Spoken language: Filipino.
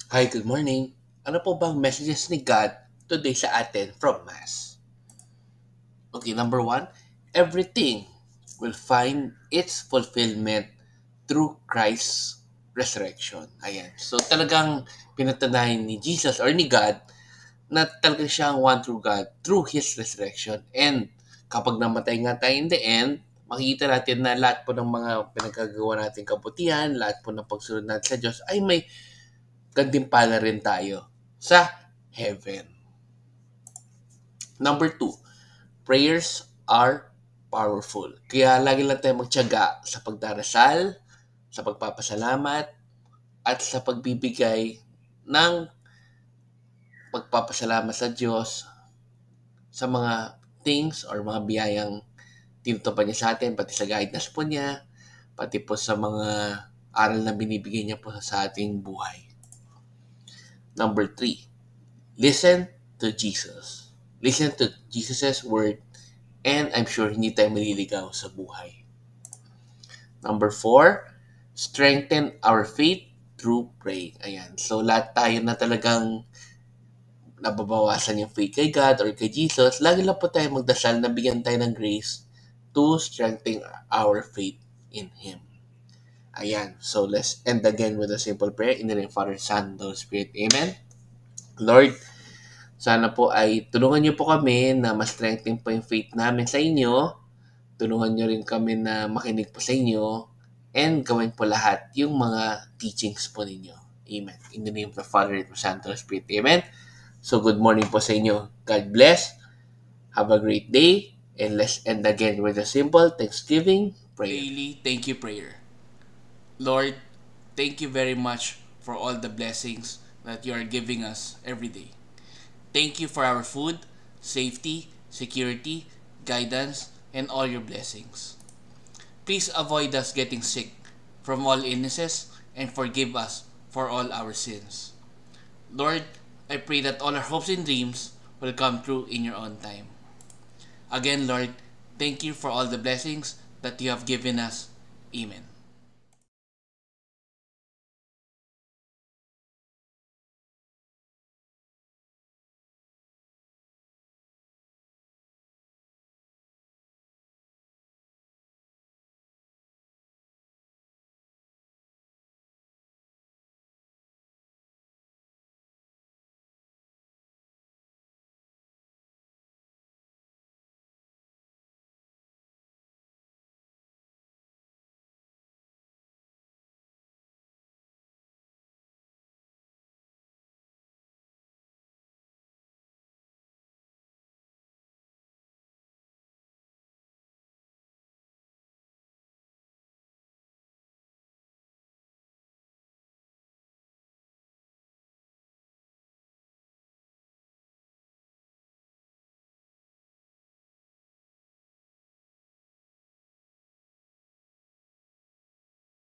Hi, good morning. Ano po bang messages ni God today sa atin from Mass? Okay, number one, everything will find its fulfillment through Christ's resurrection. Ayan. So talagang pinatunayan ni Jesus or ni God na talagang siya ang one true God through His resurrection. And kapag namatay nga tayo in the end, makikita natin na lahat po ng mga pinagkagawa natin kabutihan, lahat po ng pagsunod natin sa Diyos ay may gantimpala rin tayo sa heaven. Number two, prayers are powerful. Kaya lagi lang tayo magtiyaga sa pagdarasal, sa pagpapasalamat, at sa pagbibigay ng pagpapasalamat sa Diyos sa mga things or mga biyayang tinutupad niya sa atin, pati sa guidance po niya, pati po sa mga aral na binibigay niya po sa ating buhay. Number three, listen to Jesus. Listen to Jesus' word and I'm sure hindi tayo maliligaw sa buhay. Number four, strengthen our faith through praying. Ayan. So, lahat tayo na talagang nababawasan yung faith kay God or kay Jesus, lagi lang po tayo magdasal na bigyan tayo ng grace to strengthen our faith in Him. Ayan. So, let's end again with a simple prayer. In the name of Father, Son, and Holy Spirit. Amen. Lord, sana po ay tulungan niyo po kami na ma-strengthen po yung faith namin sa inyo. Tulungan niyo rin kami na makinig po sa inyo and gawin po lahat yung mga teachings po ninyo. Amen. In the name of the Father, and of the Son, and of the Spirit. Amen. So, good morning po sa inyo. God bless. Have a great day. And let's end again with a simple Thanksgiving prayer. Daily thank you prayer. Lord, thank you very much for all the blessings that you are giving us every day. Thank you for our food, safety, security, guidance, and all your blessings. Please avoid us getting sick from all illnesses and forgive us for all our sins. Lord, I pray that all our hopes and dreams will come true in your own time. Again, Lord, thank you for all the blessings that you have given us. Amen.